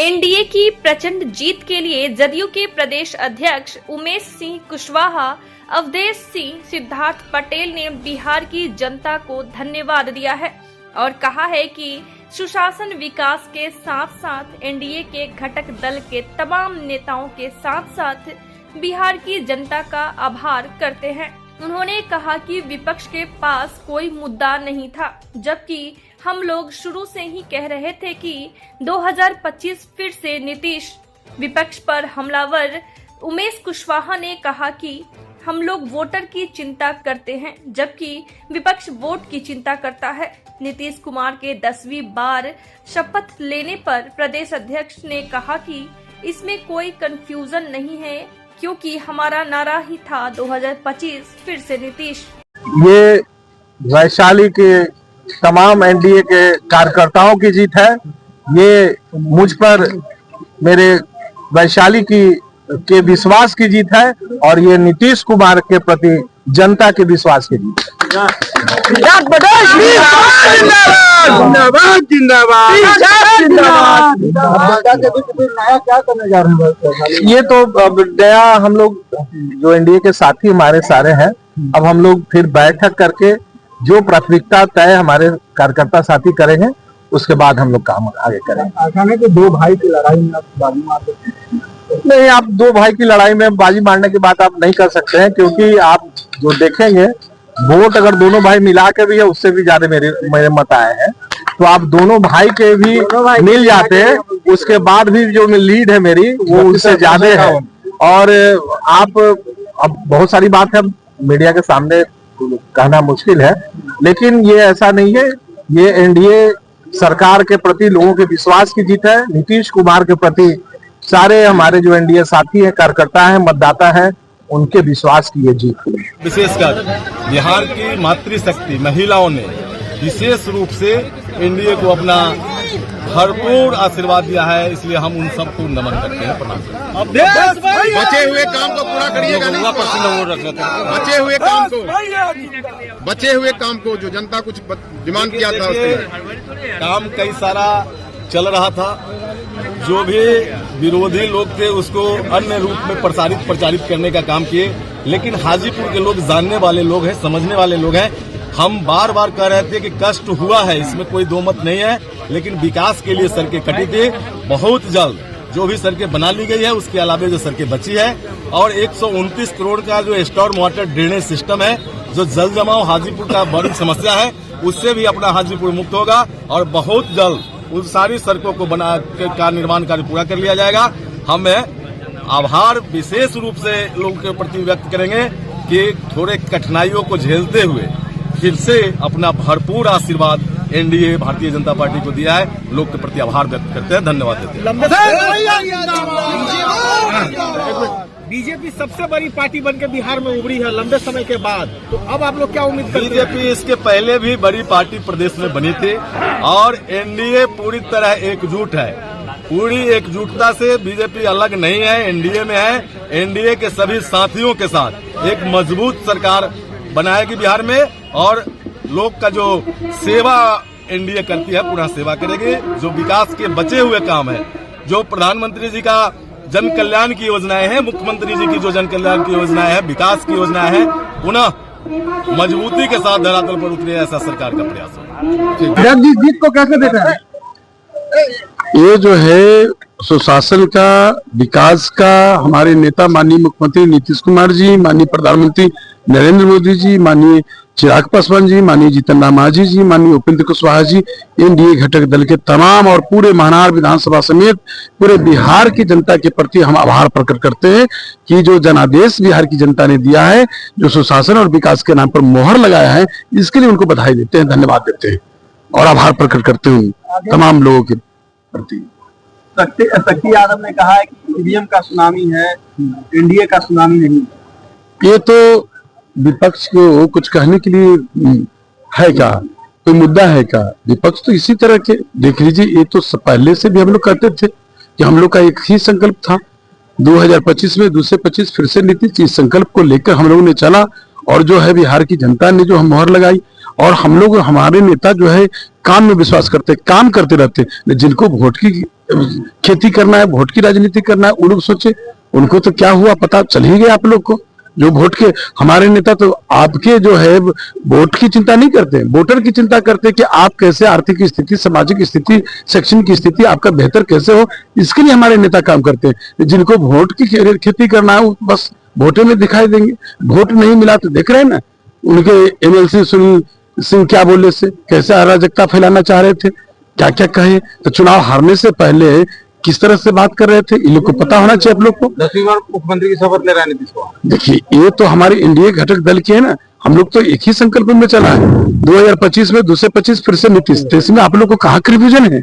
NDA की प्रचंड जीत के लिए जदयू के प्रदेश अध्यक्ष उमेश सिंह कुशवाहा, अवधेश सिंह, सिद्धार्थ पटेल ने बिहार की जनता को धन्यवाद दिया है और कहा है कि सुशासन विकास के साथ साथ एनडीए के घटक दल के तमाम नेताओं के साथ साथ बिहार की जनता का आभार करते हैं। उन्होंने कहा कि विपक्ष के पास कोई मुद्दा नहीं था, जबकि हम लोग शुरू से ही कह रहे थे कि 2025 फिर से नीतीश विपक्ष पर हमलावर। उमेश कुशवाहा ने कहा कि हम लोग वोटर की चिंता करते हैं, जबकि विपक्ष वोट की चिंता करता है। नीतीश कुमार के 10वीं बार शपथ लेने पर प्रदेश अध्यक्ष ने कहा कि इसमें कोई कंफ्यूजन नहीं है, क्योंकि हमारा नारा ही था 2025 फिर से नीतीश। ये वैशाली के तमाम एनडीए के कार्यकर्ताओं की जीत है। ये मुझ पर मेरे वैशाली के विश्वास की जीत है और ये नीतीश कुमार के प्रति जनता के विश्वास की जीत है। ये तो अब नया हम लोग जो एनडीए के साथी हमारे सारे हैं, अब हम लोग फिर बैठक करके जो प्राथमिकता तय हमारे कार्यकर्ता साथी करेंगे, उसके बाद हम लोग काम आगे करेंगे। तो दो भाई की लड़ाई में आप बाजी मारते नहीं, आप दो भाई की लड़ाई में बाजी मारने की बात आप नहीं कर सकते हैं, क्योंकि आप जो देखेंगे वोट अगर दोनों भाई मिला के भी है, उससे भी ज्यादा मेरे मत आए हैं। तो आप दोनों भाई के भी मिल जाते हैं, उसके बाद भी जो लीड है मेरी वो उससे ज्यादा है। और आप अब बहुत सारी बात है मीडिया के सामने कहना मुश्किल है, लेकिन ये ऐसा नहीं है। ये एनडीए सरकार के प्रति लोगों के विश्वास की जीत है। नीतीश कुमार के प्रति सारे हमारे जो एनडीए साथी हैं, कार्यकर्ता हैं, मतदाता हैं, उनके विश्वास की ये जीत हुई। विशेषकर बिहार की मातृशक्ति महिलाओं ने विशेष रूप से एनडीए को अपना भरपूर आशीर्वाद दिया है, इसलिए हम उन सबको नमन करते हैं, प्रणाम करते हैं। बचे हुए काम को पूरा करिएगा नहीं, बचे हुए काम को जो जनता कुछ डिमांड किया था उसके काम कई सारा चल रहा था। जो भी विरोधी लोग थे उसको अन्य रूप में प्रचारित करने का काम किए, लेकिन हाजीपुर के लोग जानने वाले लोग हैं, समझने वाले लोग हैं। हम बार बार कह रहे थे कि कष्ट हुआ है, इसमें कोई दो मत नहीं है, लेकिन विकास के लिए सड़कें कटी थी। बहुत जल्द जो भी सड़कें बना ली गई है, उसके अलावा जो सड़कें बची है, और 129 करोड़ का जो स्टॉर्म वाटर ड्रेनेज सिस्टम है, जो जल जमाव हाजीपुर का बड़ी समस्या है, उससे भी अपना हाजीपुर मुक्त होगा और बहुत जल्द उन सारी सड़कों को का निर्माण कार्य पूरा कर लिया जाएगा। हम आभार विशेष रूप से लोगों के प्रति व्यक्त करेंगे कि थोड़े कठिनाइयों को झेलते हुए फिर से अपना भरपूर आशीर्वाद एनडीए भारतीय जनता पार्टी को दिया है। लोग के प्रति आभार व्यक्त करते हैं, धन्यवाद देते हैं। बीजेपी सबसे बड़ी पार्टी बनकर बिहार में उभरी है लंबे समय के बाद, तो अब आप लोग क्या उम्मीद करते हैं? बीजेपी इसके पहले भी बड़ी पार्टी प्रदेश में बनी थी और एनडीए पूरी तरह एकजुट है। पूरी एकजुटता से बीजेपी अलग नहीं है, एनडीए में है। एनडीए के सभी साथियों के साथ एक मजबूत सरकार बनाएगी बिहार में, और लोग का जो सेवा एनडीए करती है पूरा सेवा करेगी। जो विकास के बचे हुए काम है, जो प्रधानमंत्री जी का जन कल्याण की योजनाएं हैं, मुख्यमंत्री जी की जो जन कल्याण की योजनाएं हैं, विकास की योजनाएं हैं, पुनः मजबूती के साथ धरातल पर उतरे, ऐसा सरकार का प्रयास होगा। जीत को कैसे देता है? ये जो है सुशासन का, विकास का, हमारे नेता माननीय मुख्यमंत्री नीतीश कुमार जी, माननीय प्रधानमंत्री नरेंद्र मोदी जी, माननीय चिराग पासवान जी, माननीय जीतन राम मांझी जी, माननीय उपेंद्र कुशवाहा जी, एनडीए घटक दल के तमाम और पूरे महानार विधानसभा समेत पूरे बिहार की जनता के प्रति हम आभार प्रकट करते हैं कि जो जनादेश बिहार की जनता ने दिया है, जो सुशासन और विकास के नाम पर मोहर लगाया है, इसके लिए उनको बधाई देते हैं, धन्यवाद देते हैं और आभार प्रकट करते हैं तमाम लोगों के प्रति। शक्ति यादव ने कहा है कि ईवीएम का सुनामी है, एनडीए का सुनामी नहीं। ये तो विपक्ष को कुछ कहने के लिए है क्या, कोई मुद्दा है क्या? विपक्ष तो इसी तरह के, देख लीजिए, ये तो पहले से भी हम लोग कहते थे कि हम लोग का एक ही संकल्प था 2025 में, दूसरे 25 फिर से नीतीश। इस संकल्प को लेकर हम लोगों ने चला और जो है बिहार की जनता ने जो हम मोहर लगाई, और हम लोग, हमारे नेता जो है काम में विश्वास करते, काम करते रहते, जिनको वोट की खेती करना है, वोट की राजनीति करना है, वो लोग सोचे। उनको तो क्या हुआ पता चल ही गया आप लोग को। जो वोट के हमारे नेता तो आपके जो है वोट की चिंता नहीं करते, वोटर की चिंता करते कि आप कैसे आर्थिक स्थिति, सामाजिक स्थिति, शैक्षणिक स्थिति आपका बेहतर कैसे हो, इसके लिए हमारे नेता काम करते हैं। जिनको वोट की खेती करना है बस वोटों में दिखाई देंगे। वोट नहीं मिला तो देख रहे हैं ना उनके एमएलसी सुनील सिंह क्या बोले से, कैसे अराजकता फैलाना चाह रहे थे, क्या क्या कहे। तो चुनाव हारने से पहले किस तरह से बात कर रहे थे, इन लोग को पता होना चाहिए। आप लोग को 10वीं बार मुख्यमंत्री की शपथ ले रहे हैं नीतीश कुमार। देखिए ये तो हमारे एनडीए घटक दल की है ना, हम लोग तो एक ही संकल्प में चला है। 2025 में 225 फिर से नीतीश, तो इसमें आप लोग को कहाँ कन्फ्यूजन है।